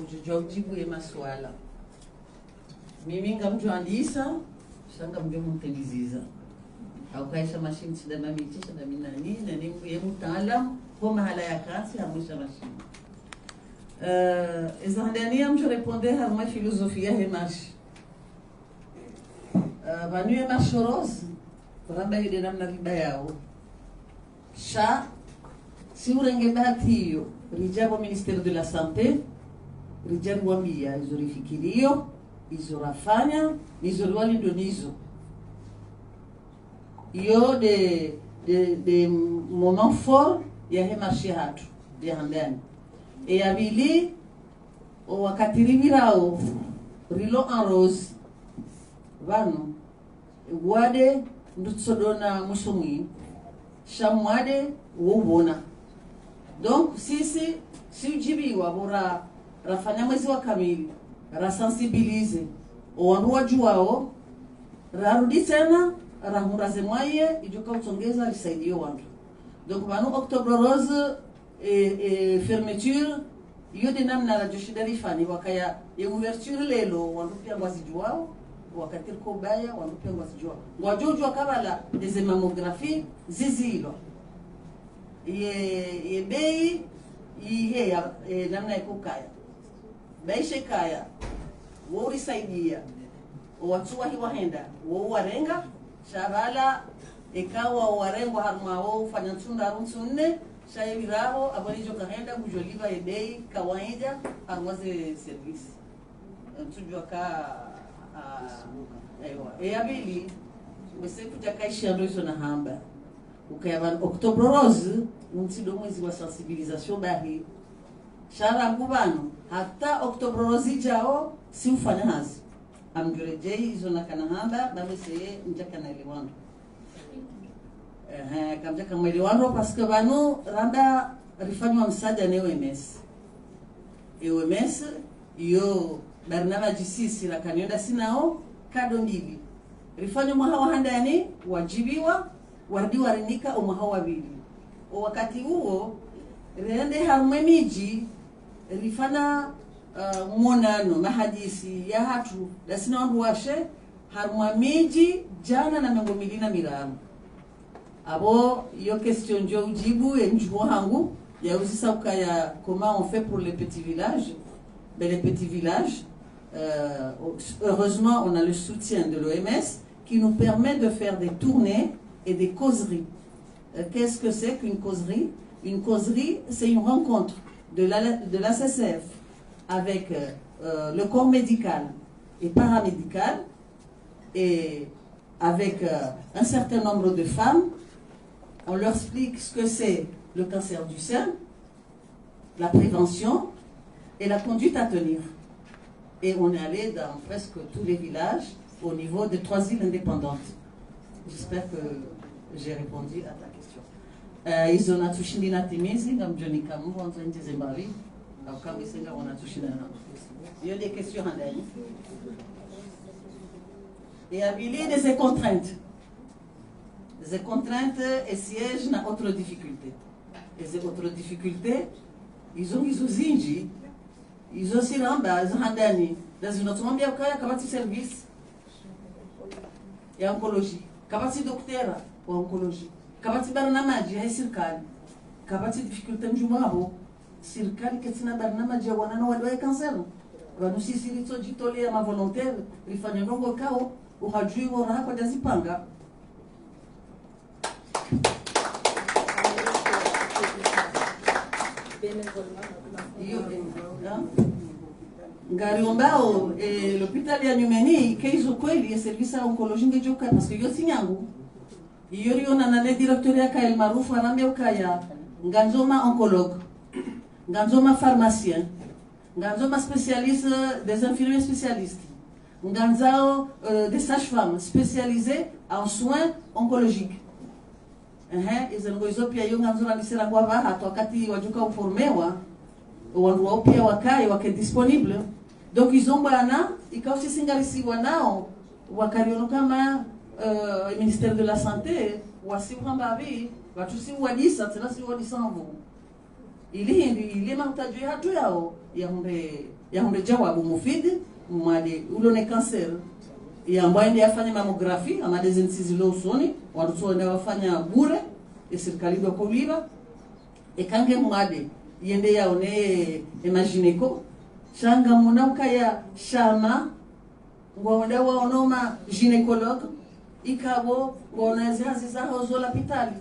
ujijua ujibu ya maswala mimi ngamjuandisa shanga mjo mteliziza au kaisha mashini sida mamichi sida minani na ni mtaalam kwa mahala ya kazi hamwisha mashini izandania mjo répondre harma filosofia hemashi vanu ya mashoros ramba hide namna riba yao sha si urenge bahati hiyo rijabo Ministère de la Santé rijabo wambia izorifikirio izorafanya nizoliwali ndonizo iyo de moment fort ya hemashi hatu ya handani e abili o wakati ribirao rilo en rose vanu wade ndutsodona musumwi shamwade wubona donc si ujibiwa bora rafanya mwezi wa kamili rasensibilize owandu wajuwao rarudi tena rahuraze mwaye ijuka utongeza lisaidie wandu donc vanu Octobre Rose fermeture iyo de namna la joshidari fani wakaya ya ouverture lelo wandu pia wazijuwao wakati ko baya wandu pia wazijuwao ngwajojwa kabala des mammographies zizilo ye bei ya namna ikukaya baishe kaya wori saidia watu wahi wahenda wo warenga shabala ikawa warengo harma wo fanya tunda runsunne shaibiraho abalijo kahenda kujoliva ebei kawaida harmaze service tujua ka aiwa abili wese kuja kaisha ndozo na hamba ukaya Octobre Rose ntido mwezi wa sensibilisation bahi shara kubano hata Octobre Rose jao si ufanya hazi amjurejei izo na kanahamba babese njaka na elewano kamja kama elewano parce que bano randa rifanywa msada na OMS OMS yo barnaba jisisi la kanionda sinao kado mbili rifanywa mwahawa handani wajibiwa wardi warinika umwahawa wabili wakati huo rende harumwe miji rifana monano mahadisi ya hatu dasina wandu washe harumwa miji jana na mengo milina miramu abo yo question jo ujibu enjuo hangu ya usisa ukaya comment on fait pour les petits villages ben les petits villages heureusement on a le soutien de l'OMS qui nous permet de faire des tournées et des causeries. Qu'est-ce que c'est qu'une causerie? Une causerie, c'est une rencontre de l'ACCF avec le corps médical et paramédical et avec un certain nombre de femmes. On leur explique ce que c'est le cancer du sein, la prévention et la conduite à tenir. Et on est allé dans presque tous les villages au niveau de 3 îles indépendantes. J'espère que j'ai répondu à ta question. Ils ont touché na timizi ngam Johnny Kamu on train de Zimbabwe au Kamisenga on a touché na. Il y a des questions en ligne. Et habilité de ces contraintes. Ces contraintes et siègent na autre difficulté. Et ces autres difficultés, ils ont zinji, ils ont siramba, ils ont handani. Dans une autre monde, il y a un service. Ya oncologie kabati docteur wa oncologie kabati barnamaji ya serikali kabati difficulté njumabo serikali ketina barnamaji ya wanana wale cancer wanu sisi litojitolea ma volontaire lifanya ndongo kao uhajui wora kwa dazipanga Ngariomba l'hôpital ya Nyumeni keizo kweli ya service ya oncologie ngejoka parce que yo sinyangu iyo na nane directeur ya kael maarufu arambe ukaya nganzoma oncologue nganzoma pharmacien nganzoma spécialiste des infirmiers spécialistes nganzao des sages-femmes spécialisées en soins oncologiques izo pia yo nganzoma lisera kwa hata wakati wajuka uformewa wandu wao pia wakae wake disponible. Donc ils ont bana ikausi singalisiwa nao wakariono kama Ministère de la Santé wasiwamba bi watu si wadisa tena si wadisa mvu ili mahitaji hatu yao yahunde jawabu mufidi mwade ulone cancer yambaende afanye mammografi amade zinsizi lo usoni warutsone wafanya bure serikali ndo kuliba ekange mwade yende yaone emagineko shanga munauka ya shama ngwanda waonoma ginekologue ikabo ngwanazi haziza hozo la pitali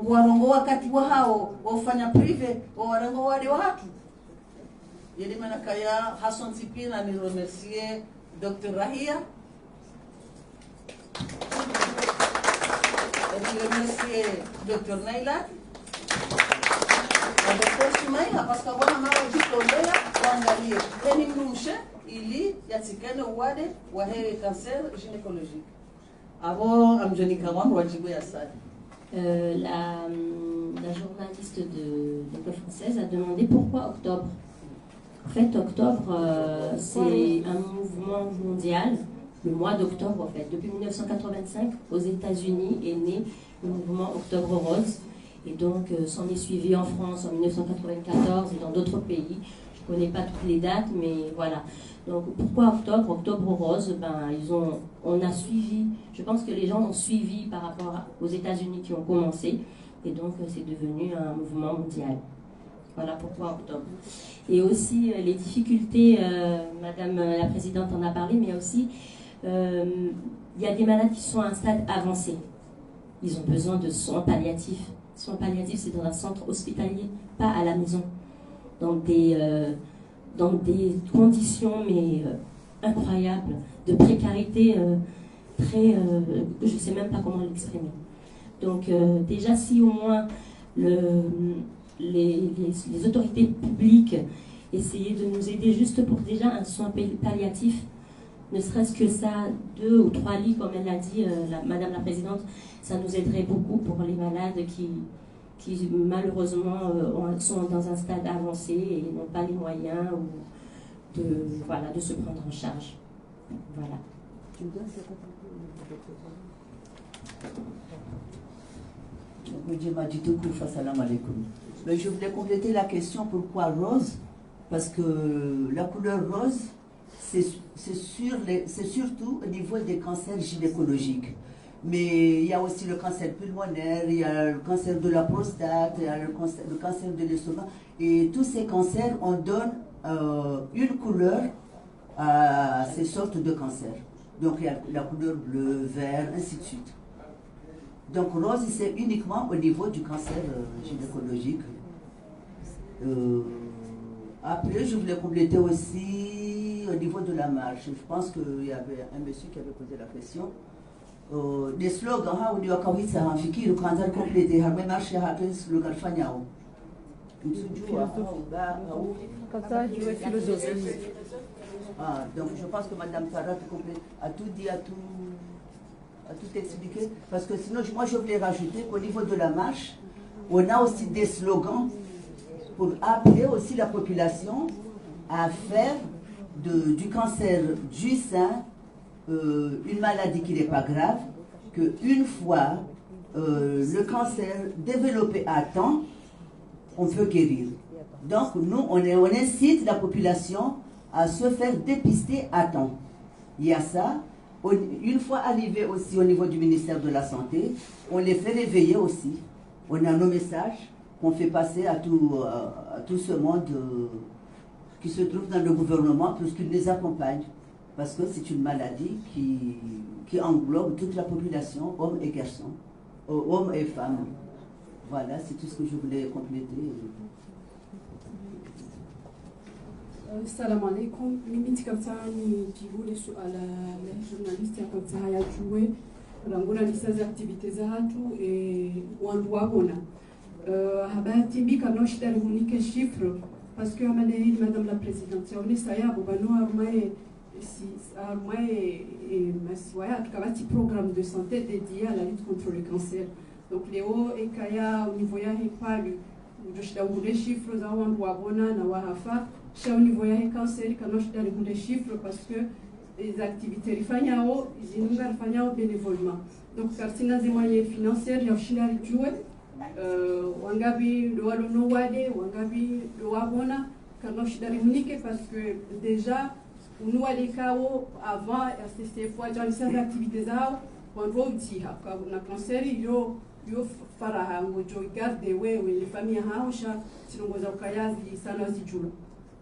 ngwarongo wakati wa hao wafanya prive warango wale watu yele manakaya Hassan Tipina ni remercier Dr. Rahia et remercier Dr. Naila Dr. Sumaila parce que wana mara jitolea kuangalia eni mrumshe ili yatikane uwade wa heri cancer gynécologique avant amjonika wangu wajibu ya sana. La journaliste de l'école française a demandé pourquoi octobre. En fait, octobre, c'est un mouvement mondial, le mois d'octobre en fait. Depuis 1985, aux États-Unis est né le mouvement Octobre Rose. Et donc, s'en est suivi en France en 1994 et dans d'autres pays. Je ne connais pas toutes les dates, mais voilà. Donc, pourquoi octobre? Octobre Rose, on a suivi, je pense que les gens ont suivi par rapport aux États-Unis qui ont commencé. Et donc, c'est devenu un mouvement mondial. Voilà pourquoi octobre. Et aussi, les difficultés, Madame la Présidente en a parlé, mais aussi, il y a des malades qui sont à un stade avancé. Ils ont besoin de soins palliatifs. Soins palliatifs, c'est dans un centre hospitalier, pas à la maison. Dans des conditions mais incroyables, de précarité très... je ne sais même pas comment l'exprimer. Donc déjà, si au moins les autorités publiques essayaient de nous aider juste pour déjà un soin palliatif, ne serait-ce que ça, 2 ou 3 lits, comme elle l'a dit, Madame la Présidente, ça nous aiderait beaucoup pour les malades qui malheureusement sont dans un stade avancé et n'ont pas les moyens de se prendre en charge. Voilà. Je voulais compléter la question pourquoi rose, parce que la couleur rose, c'est surtout au niveau des cancers gynécologiques. Mais il y a aussi le cancer pulmonaire, il y a le cancer de la prostate, il y a le cancer de l'estomac. Et tous ces cancers, on donne une couleur à ces sortes de cancers. Donc il y a la couleur bleu, vert, ainsi de suite. Donc rose, c'est uniquement au niveau du cancer gynécologique. Après, je voulais compléter aussi au niveau de la marche. Je pense qu'il y avait un monsieur qui avait posé la question. Des slogans, on dit que fikiri kuanza complete harbe marche hapo slogan fanyao msujua donc je pense que Madame Farah a tout dit, a tout expliqué, parce que sinon moi je voulais rajouter qu'au niveau de la marche on a aussi des slogans pour appeler aussi la population à faire du cancer du sein une maladie qui n'est pas grave, qu'une fois le cancer développé à temps, on peut guérir. Donc nous, on incite la population à se faire dépister à temps. Il y a ça. Une fois arrivé aussi au niveau du ministère de la Santé, on les fait réveiller aussi. On a nos messages qu'on fait passer à tout ce monde qui se trouve dans le gouvernement pour qu'ils les accompagnent. Parce que c'est une maladie qui englobe toute la population, hommes et garçons, hommes et femmes. Voilà, c'est tout ce que je voulais compléter. Salam alaikum. Mimi tikamtani jibule suala la journaliste akamta hayajue rangona lisaza activite za hatu wandu wabona habati bika no shida hunike chiffre parce que amane madame la présidente on est ya bobano armaye si armaye maswaya tukabati programme de santé dédié à la lutte contre le cancer. Donc leo ekaya au niveau ya hepalu ndio shida hunike chiffre za wandu wabona na wahafa chez au niveau ya cancer kanosh dari hunde chiffres parce que les activités rifanyao zinunga rifanyao bénévolement. Donc kartina des moyens financiers ya ushindani jue wangabi ndo walono wade wangabi ndo wabona Karno Shidarimunike, parce que déjà, nous allons avant, c'est fois, dans les activités, on va dire, quand on a cancer, yo faraha, on garde les familles, silongoza ukayazi sana zijula.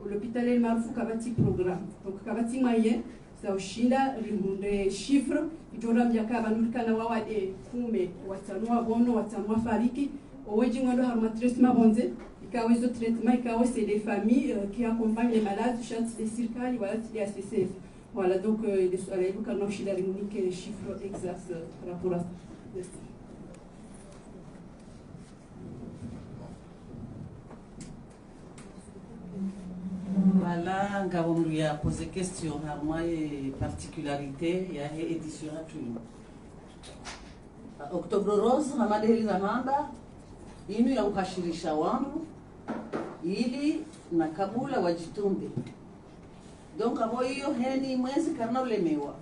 L'hôpital est maarufu kabati programme. Donc kabati moyen, ça ushinda rimunde chiffre, ijora mjaka banulika wawade kume, watanua bono, watanua fariki, oweji ngondo harmatraitement bonze. Ikawa hizo traitement ikawa c'est des familles qui accompagnent les malades chat des circali voilà des ACCF. Voilà donc les soleils quand on chida rimunique les chiffres exacts par rapport à ça. Voilà, on lui a posé question, moi et particularité, il y a une édition à tout. Octobre Rose, Ramadeli Ramanda, inu ya ukashirisha wangu ili na kabula wajitunde. Donc abo hiyo heni mwezi karna ulemewa.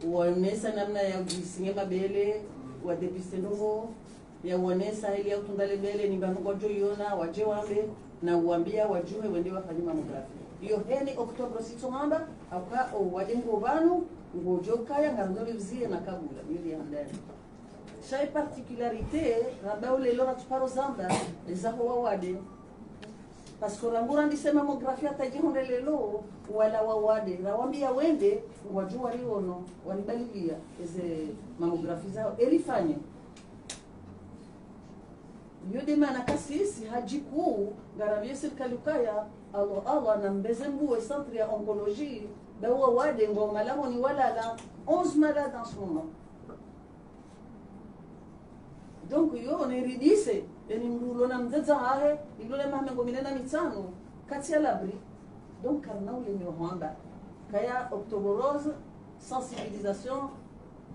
Uonesa namna ya ujisinge mabele, wadepiste ndogo, ya uonesa ili ya utundale bele, ni banu wajo yona, waje wambe, na uambia wajue wende wafanye mamografi. Hiyo heni Oktober sitomanda, auka wadengo banu, ngojo kaya ngandole vzie na kabula, yuli ya ndani. Chaque particularité, rabaou les lora tuparo zamba, les aho wade. Parce que rangura ndise mamographia tajihonde lelo wala wawade. Rawambia wende wajua riono walibalilia eze mamographia zao elifanye. Yode mana kasisi hajiku garavie serikali kaya Allah na mbezembu centre ya oncologie dawa wade ngoma lao ni wala la 11 malades en ce moment. Donc on est ridicule. Et nous avons dit que nous avons dit que l'abri. Donc nous avons dit que Octobre Rose, sensibilisation,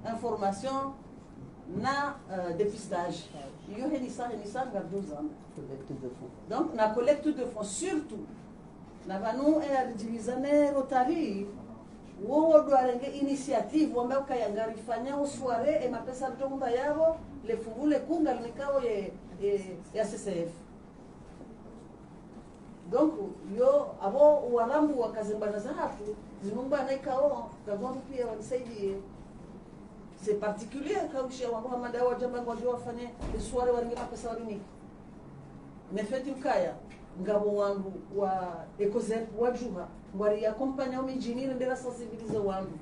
information, na dépistage. Nous avons dit ça, nous 12 ans. Donc la collecte de fonds, surtout, nous avons divisé Rotary. Wao doarenge initiative wambao kayangari fanya soirée et ma pesa jonda yabo le fungule kunga nikao ya CCF. Donc yo abo warambu wakazimbana za hapo zinumba na ikao kagomba pia wanisaidie. C'est particulier kaushia wambao madawa jamba ngojwa wafanye soirée waringe pesa warini. Nefeti ukaya ngabo wangu wa Ecosep wajuha ngwari acompanhar o mijiniro ndera sensibiliser wangu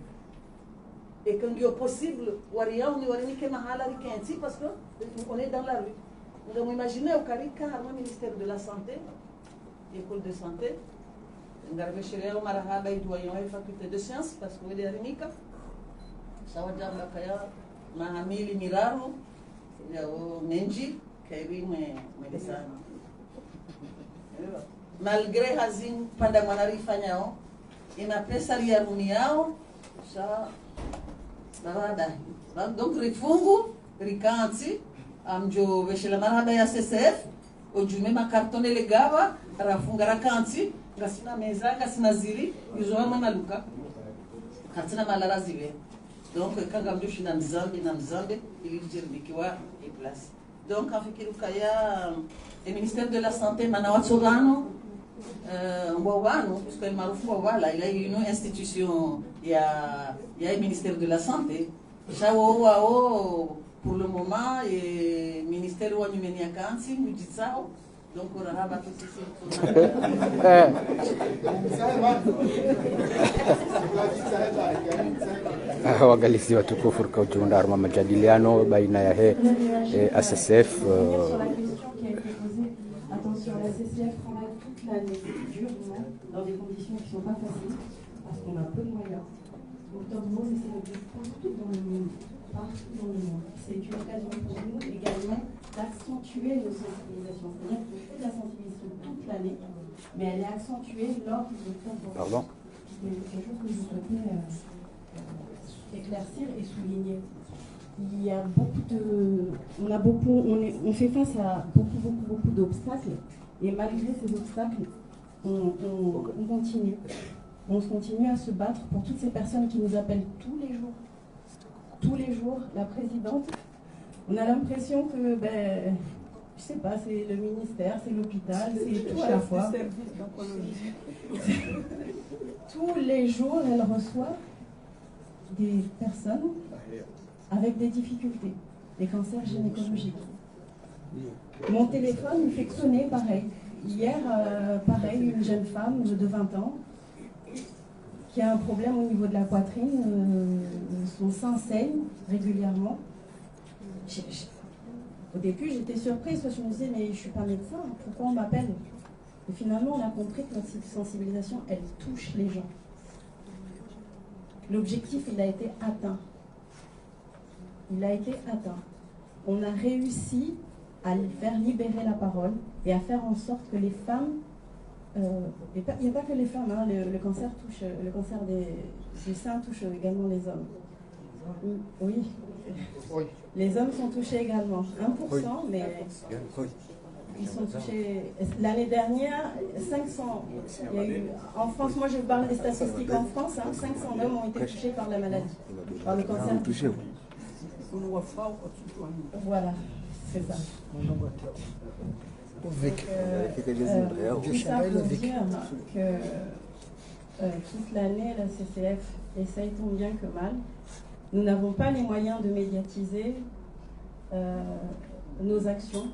et quand il est possible wari yao ni wari nike mahala rikensi parce que on est dans la rue. Ngamo imaginer o karika harma ministère de la santé, école de santé, ngarbe shere marahaba idoyen wa faculté de sciences parce que ele arinika sawaja makaya mahamili miraro ya o menji kairi medecin. Malgré hazin pada manarifanyao ina pesa ya runiao sa barada donc rifungu rikanti amjo veshela maraba ya CCF ojume makartone legava rafunga rakanti ngasina meza ngasina ziri izo mama luka katina malara zive donc kanga mjo shina mzambe ili jirbikiwa e place donc afikiru kaya le ministère de la santé manawatsorano puisque le Marouf voilà, il a une institution, il y a le ministère de la santé. Pour le moment, le ministère de la santé, nous dit ça. Donc, on a rabattu Waangalizi watukufu katika ujiunda arma majadiliano baina ya ACCF Attention, la CCF travaille toute l'année, durement, dans des conditions qui ne sont pas faciles, parce qu'on a peu de moyens. Octobre Rose essaie de vivre partout dans le monde. Partout dans le monde. C'est une occasion pour nous également d'accentuer nos sensibilisations. C'est-à-dire qu'on fait de la sensibilisation toute l'année, mais elle est accentuée lors de Octobre Rose. Pardon. C'est quelque chose que je souhaitais éclaircir et souligner. Il y a on fait face à beaucoup d'obstacles, et malgré ces obstacles, on continue. On continue à se battre pour toutes ces personnes qui nous appellent tous les jours. Tous les jours, la présidente, on a l'impression que je sais pas, c'est le ministère, c'est l'hôpital, c'est tout à la fois. Tous les jours, elle reçoit des personnes avec des difficultés, des cancers gynécologiques. Mon téléphone me fait sonner pareil. Hier, pareil, une jeune femme de 20 ans qui a un problème au niveau de la poitrine, son sein saigne régulièrement. Au début, j'étais surprise parce que je me disais, mais je ne suis pas médecin, pourquoi on m'appelle? Et finalement, on a compris que notre sensibilisation, elle touche les gens. L'objectif, il a été atteint. Il a été atteint. On a réussi à faire libérer la parole et à faire en sorte que les femmes, il n'y a pas que les femmes, hein, le cancer du sein touche également les hommes. Oui. Les hommes sont touchés également, 1%, mais ils sont touchés. L'année dernière, 500, il y a eu, en France, moi je parle des statistiques en France, 500 hommes ont été touchés par la maladie, par le cancer. Voilà, c'est ça. Tout ça pour dire que toute l'année, la CCF essaye tant bien que mal. Nous n'avons pas les moyens de médiatiser nos actions.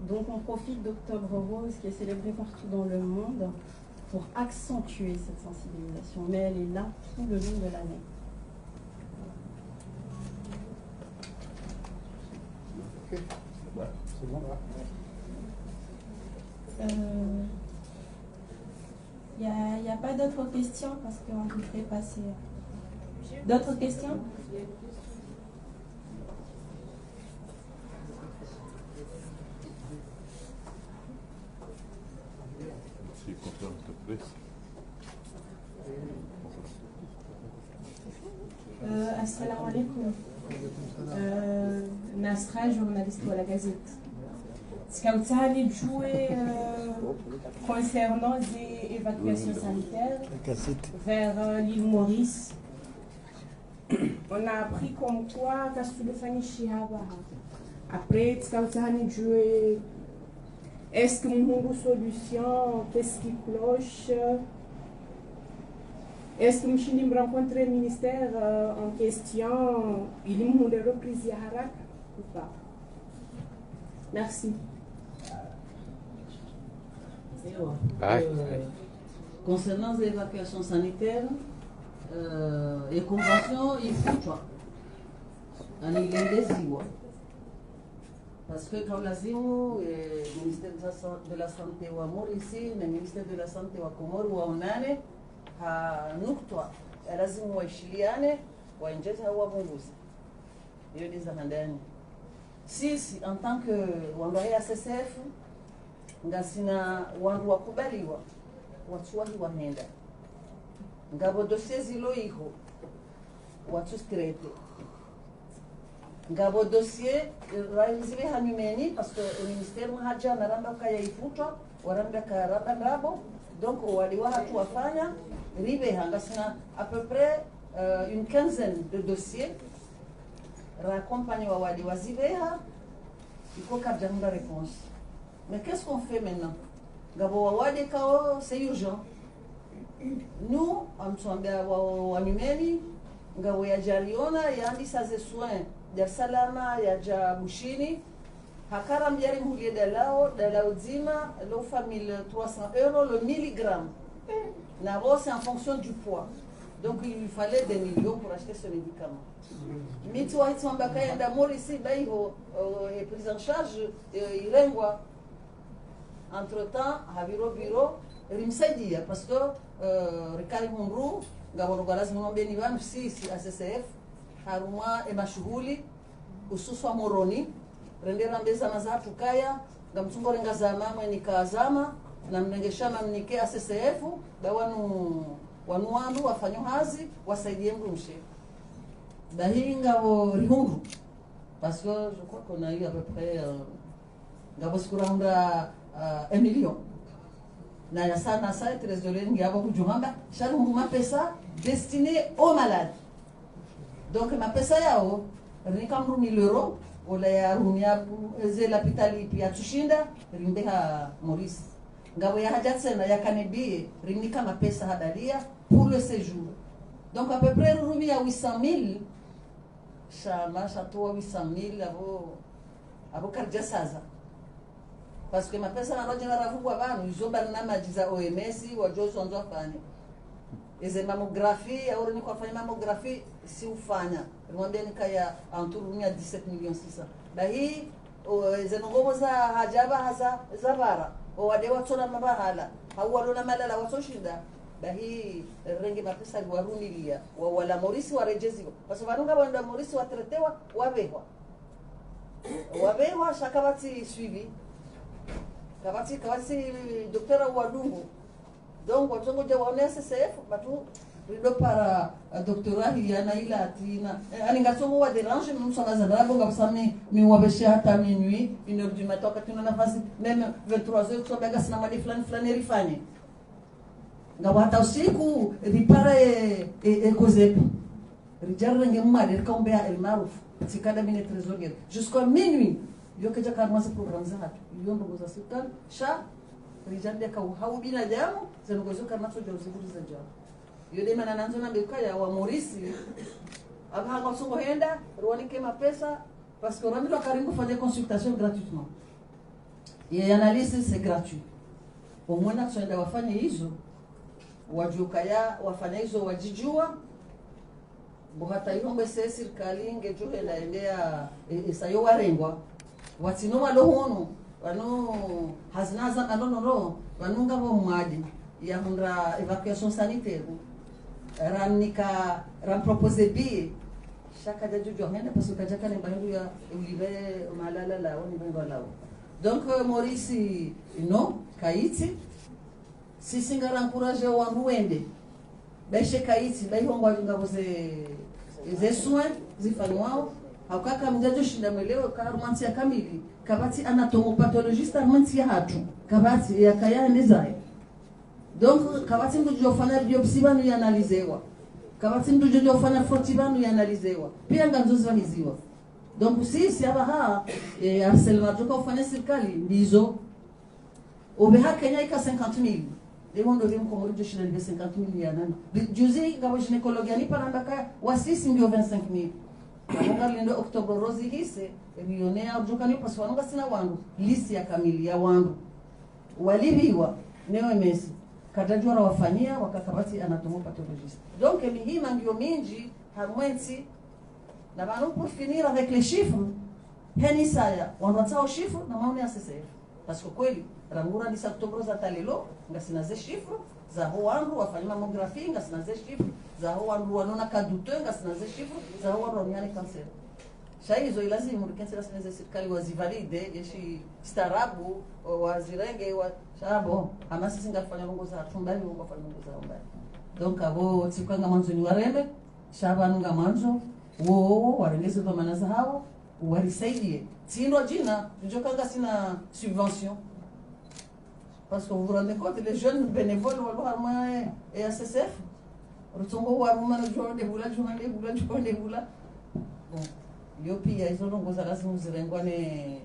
Donc on profite d'Octobre Rose, qui est célébré partout dans le monde, pour accentuer cette sensibilisation. Mais elle est là tout le long de l'année. C'est bon. Il n'y a pas d'autres questions parce qu'on voudrait passer. D'autres questions? Assalamu alaikum. Nasra, journaliste de la Gazette. Ce que vous allez jouer concernant les évacuations sanitaires vers l'île Maurice, on a appris comme quoi Kastulefani Shihaba. Après, ce que vous allez jouer, est-ce que nous avons une solution? Qu'est-ce qui cloche? Est-ce que je me rencontrer le ministère en question? Il y a une reprise ou pas? Merci. Concernant les évacuations sanitaires et conventions, il faut parce que comme l'a dit, le ministère de la Santé ou à Mauricie, le ministère de la Santé ou à Comore ou à Onane, à Nuktoa, lazima waishiliane wainjeze hawabunguzi hiyo ni za ndani. Sisi en tant que wandoa ya CCF ngasina wandu wakubaliwa watuwahi wahenda ngabo dossier zilo iho watu skrete ngabo dossier raiziwe hanumeni parce que le ministère mhaja naramba kaya ifutwa waramba karaba ndabo donc waliwa hatu wafanya ribe hangasina à peu près une quinzaine de dossiers raccompagnés wa wali wazibeha iko kabja la réponse. Mais qu'est-ce qu'on fait maintenant? Gabo wawade kao c'est urgent. Nous amtuambia wa numeni ngabo ya jaliona ya andisa ze soins Dar Salama ya Jabushini hakara mjari mhulie dalao zima lo famille 300 € le milligramme. Nabo c'est en fonction du poids. Donc il lui fallait des millions pour acheter ce médicament. Mitwa Hitsambaka yanda Maurice Baiho est pris en charge Irengwa. Entre-temps, Haviro Biro rimsaidia parce que Rikari Munru Gaborogalazi Mnombeni Van si ACCF haruma emashughuli ususwa moroni rendera mbeza mazatu kaya ngamtungo renga zama mweni kazama na mnengeshama mnike ACCF bawanu wanuandu wafanyo hazi wasaidie mrumshe bahinga wo rihuru parce que je crois qu'on a eu à peu près ngabosikura 1 million na ya sana sa trésorier ngabo kujumamba sharu ma pesa destiné aux malades. Donc ma pesa yao rinikamru 1000 € ola ya rumia zela pitalipi atushinda rimbeha Maurice ngabo ya haja tena ya kanebie rimni kama pesa hadalia pour le séjour. Donc à peu près rumia 800 000 chama chatoa 800 000 abo karja saza parce que mapesa na roja na ravu abantu izoba na majiza OMS wajozo nzo fanya eze mammographie au ni kwa fanya mammographie si ufanya mwambie nikaya anturumia 17 millions 600 bahi eze ngobo za hajaba haza zabara o wade watona mabahala au walona malala watoshinda bahi rengi mapesa warunilia wala Maurice warejeziwa parce que vanunga wanda Maurice watretewa wabewa shakabati suivi kabati docteur wadungu donc watongo je waone SSF batu rido para doctorat yana ila atina ani ngasongo wa dérange nous sommes à Zara bonga sami mi wabeshe hata minuit 1h du matin quand on a nafasi même 23h tu bega sina mali fulani rifanye ngawata usiku ripara e kozepi rijarra ngemma kaombea el maruf sikada mine trésorier jusqu'à minuit yo keja karmasa programme za yondo goza sikal sha rijande ka haubina jamu zenogozo karmaso joziburi za jamu yode mana nanzo na bekaya wa Maurice aba kwa songo henda ruanike mapesa parce que rami lo karimu fanya consultation gratuitement et analyse c'est gratuit au moins na tuenda wafanye hizo wajukaya wafanya hizo wajijua bohata yombe se serikali ngejohe naendea esayo warengwa watino walohono wano hazinaza anono wanunga bo mwadi ya hundra evacuation sanitaire ram proposer bi chaque de jojo henda parce que jaka ne bandu ya ulibe malala la oni bango lao donc Maurice no kaiti si singara encourager wa ruende beshe kaiti bai hongo ngabo ze soins zifanywa au kaka mjajo shinda meleo karumanti ya kamili kabati anatomopathologiste armanti ya hatu kabati ya kaya nezai donc kabati mtu jofanya biopsi banu yanalizewa kabati mtu jofanya froti banu yanalizewa pia nganzozi hiziwa donc sisi abaha harcèlement joka ufanya serikali ndizo obeha Kenya ika 50,000 demondo vimo komori joshina 50,000 ya nani juzi ngabo ginekologia ni panandaka wasisi ndio 25,000 Wanunga lindo October Rose hise milionea ujukani pasu wanunga sina wangu lisi ya kamili ya wangu walibiwa neo emesi kadajua wafanyia wakakabati anatomopathologiste donc mihima ndio minji harmwensi na banu pour finir avec les chiffres heni saya wanatao chiffres na maoni ya SSF parce que kweli rangura ni October za talelo ngasina ze chiffres za hoandu wafanya mammographie ngasina ze chiffres za hoandu wanona kadutenga sina ze chiffres za hoandu wanyane cancer shaizo ilazimu rikensela sina ze serikali wazivalide yeshi starabu wazirenge wa shabo ama sisi ngafanya longo za tumbali longo fanya longo za mbali donc abo tsikanga manzo ni warembe shaba nunga manzo wo warengeze kwa manaza hao warisaidie tindo jina njokanga sina subvention parce que vous vous rendez compte les jeunes bénévoles walharma et SSF rutongo waruma na jone bula bon yopi ya hizo longo za lazima zirengwa ne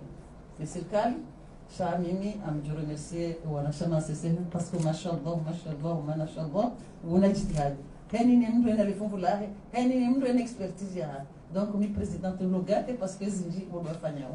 serikali sha mimi amjure remercier wanashama SSF parce que mashallah unajitihadi heni ni mtu enda lifungu lahe heni ni mtu enda expertise ya donc mi presidente logate parce que zinji wafanya